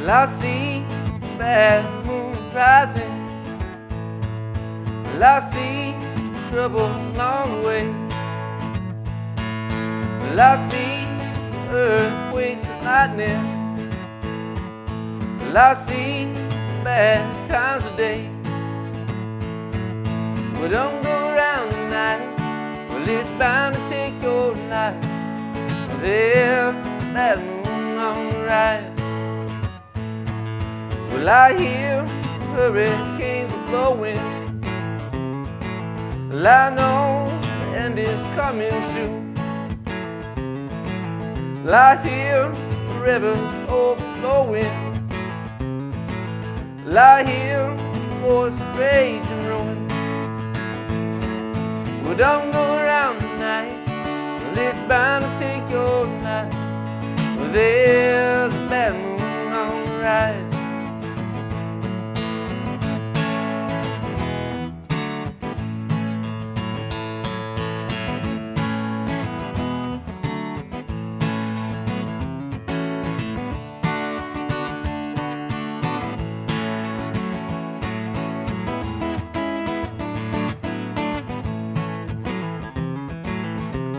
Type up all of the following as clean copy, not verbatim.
Well, I see bad moon rising. Well, I see trouble along the way. Well, I see earthquakes and lightning. Well, I see bad times today. Well, don't go around tonight. Well, it's bound to take your life. Well, there's that moon on the rise. Well, I hear hurricanes are blowing. Well, I know the end is coming soon. Well, I hear the rivers overflowing. Well, I hear the voice of rage and ruin. Well, don't go around tonight. Well, it's bound to take your life. Well, there's a bad moon on the rise.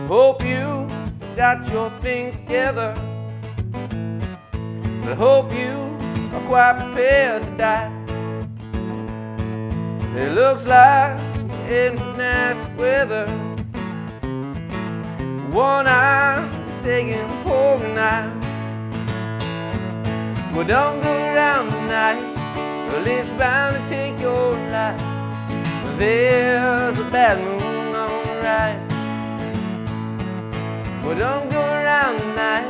Hope you got your things together. I hope you are quite prepared to die. It looks like we're in nasty weather. One eye is taking for a night. Well, don't go around tonight. Well, it's bound to take your life. Well, there's a bad moon on the rise. Well, don't go around tonight.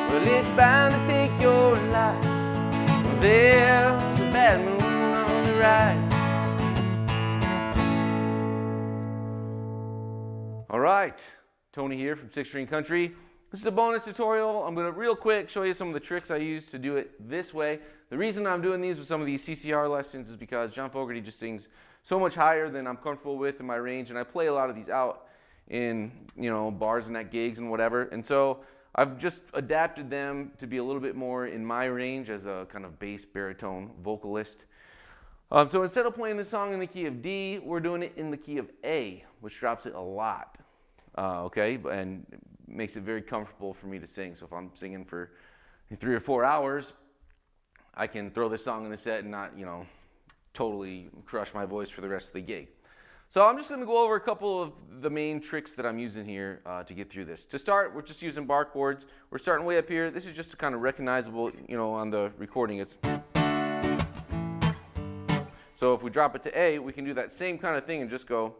Well, it's bound to take your life. Well, there's a bad moon on the rise. All right, Tony here from 6 String Country. This is a bonus tutorial. I'm going to real quick show you some of the tricks I use to do it this way. The reason I'm doing these with some of these CCR lessons is because John Fogerty just sings so much higher than I'm comfortable with in my range, and I play a lot of these out in, you know, bars and at gigs and whatever. And so I've just adapted them to be a little bit more in my range as a kind of bass baritone vocalist. So instead of playing this song in the key of D, we're doing it in the key of A, which drops it a lot, okay, and makes it very comfortable for me to sing. So if I'm singing for 3 or 4 hours, I can throw this song in the set and not, you know, totally crush my voice for the rest of the gig. So I'm just going to go over a couple of the main tricks that I'm using here to get through this. To start, we're just using bar chords. We're starting way up here. This is just kind of recognizable, you know, on the recording. It's so if we drop it to A, we can do that same kind of thing and just go.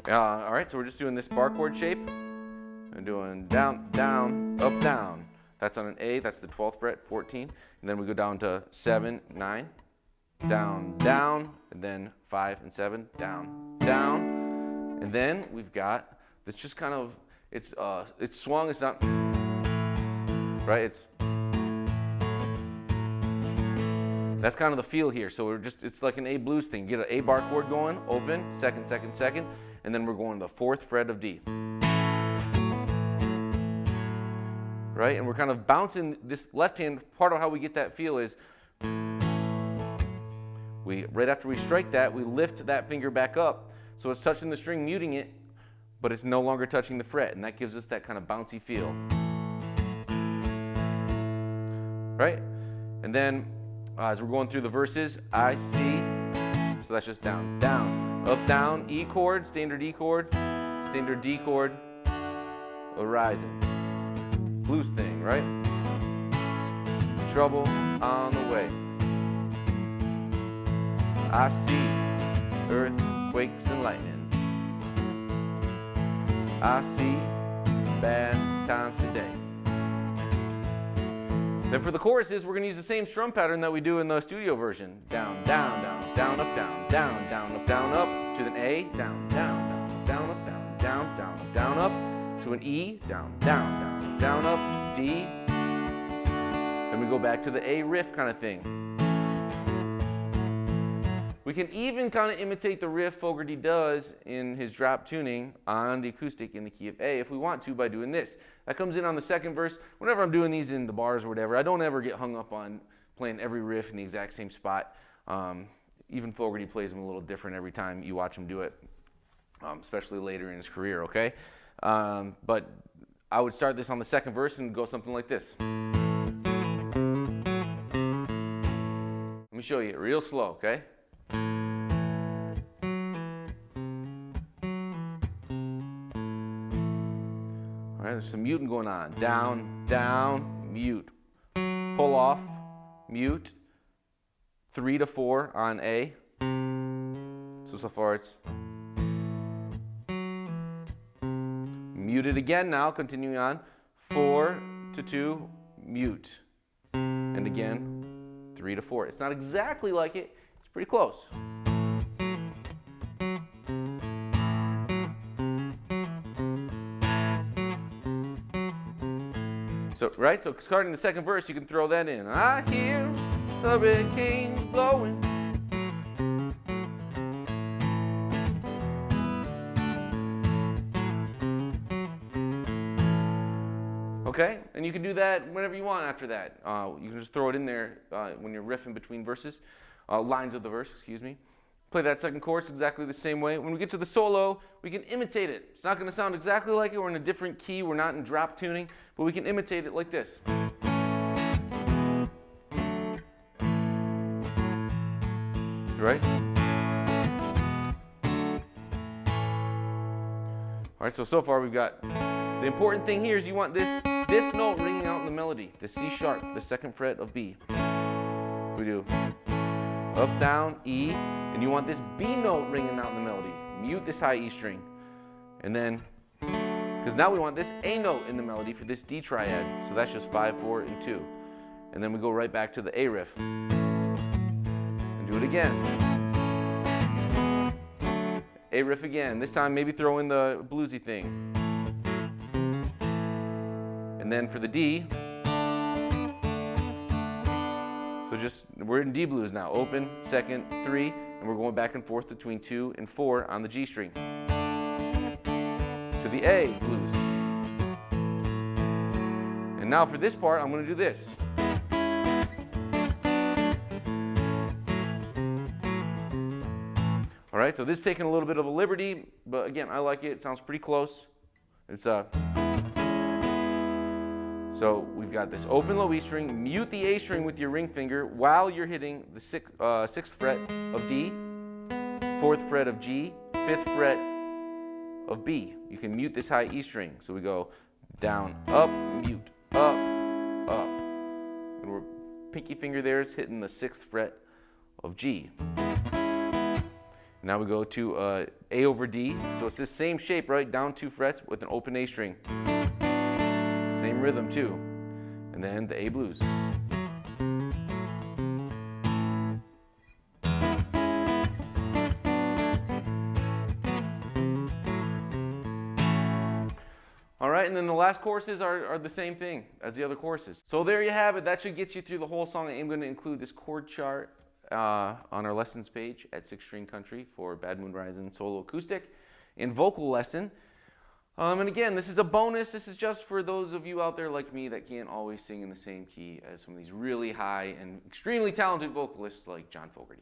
All right, so we're just doing this bar chord shape. I'm doing down, down, up, down. That's on an A, that's the 12th fret, 14. And then we go down to 7, 9, down, down, and then 5 and 7, down, down. And then we've got this just kind of, it's swung, it's not, right? That's kind of the feel here. So we're just, it's like an A blues thing. Get an A bar chord going, open, second, second, second, and then we're going to the 4th fret of D. Right? And we're kind of bouncing this left hand. Part of how we get that feel is right after we strike that, we lift that finger back up. So it's touching the string, muting it, but it's no longer touching the fret. And that gives us that kind of bouncy feel. Right? And then as we're going through the verses, I see, so that's just down, down, up, down, E chord, standard E chord, standard D chord, a rising. Blues thing, right? Trouble on the way. I see earthquakes and lightning. I see bad times today. Then for the choruses, we're going to use the same strum pattern that we do in the studio version. Down, down, down, down, up, down, down, down, up, down, up, to an A, down, down, down, down, up, down, down, down, up, down, up, to an E, down, down, down. Down, up, D, then we go back to the A riff kind of thing. We can even kind of imitate the riff Fogerty does in his drop tuning on the acoustic in the key of A if we want to by doing this. That comes in on the second verse. Whenever I'm doing these in the bars or whatever, I don't ever get hung up on playing every riff in the exact same spot. Even Fogerty plays them a little different every time you watch him do it, especially later in his career, okay? But I would start this on the second verse and go something like this. Let me show you it real slow, okay? All right, there's some muting going on. Down, down, mute. Pull off, mute. 3 to 4 on A. So far it's muted again now, continuing on. 4 to 2, mute. And again, 3 to 4. It's not exactly like it, it's pretty close. So, right, so starting the second verse, you can throw that in. I hear the hurricane blowing. Okay, and you can do that whenever you want after that. You can just throw it in there when you're riffing between verses, lines of the verse, excuse me. Play that second chorus exactly the same way. When we get to the solo, we can imitate it. It's not going to sound exactly like it. We're in a different key. We're not in drop tuning, but we can imitate it like this. Right? All right, so far we've got, the important thing here is you want this note ringing out in the melody, the C sharp, the second fret of B. We do up, down, E, and you want this B note ringing out in the melody. Mute this high E string. And then, because now we want this A note in the melody for this D triad, so that's just 5, 4, and 2. And then we go right back to the A riff. And do it again. A riff again. This time maybe throw in the bluesy thing. And then for the D, so just, we're in D blues now. Open, second, 3, and we're going back and forth between 2 and 4 on the G string. To the A blues. And now for this part, I'm going to do this. All right, so this is taking a little bit of a liberty, but again, I like it. It sounds pretty close. It's So we've got this open low E string, mute the A string with your ring finger while you're hitting the 6th fret of D, 4th fret of G, 5th fret of B. You can mute this high E string. So we go down, up, mute, up, up. And we're pinky finger there is hitting the 6th fret of G. Now we go to A over D. So it's this same shape, right? Down 2 frets with an open A string. Same rhythm too. And then the A blues. All right, and then the last choruses are the same thing as the other choruses. So there you have it. That should get you through the whole song. I am going to include this chord chart on our lessons page at 6 String Country for Bad Moon Rising solo acoustic and vocal lesson. And again, this is a bonus. This is just for those of you out there like me that can't always sing in the same key as some of these really high and extremely talented vocalists like John Fogerty.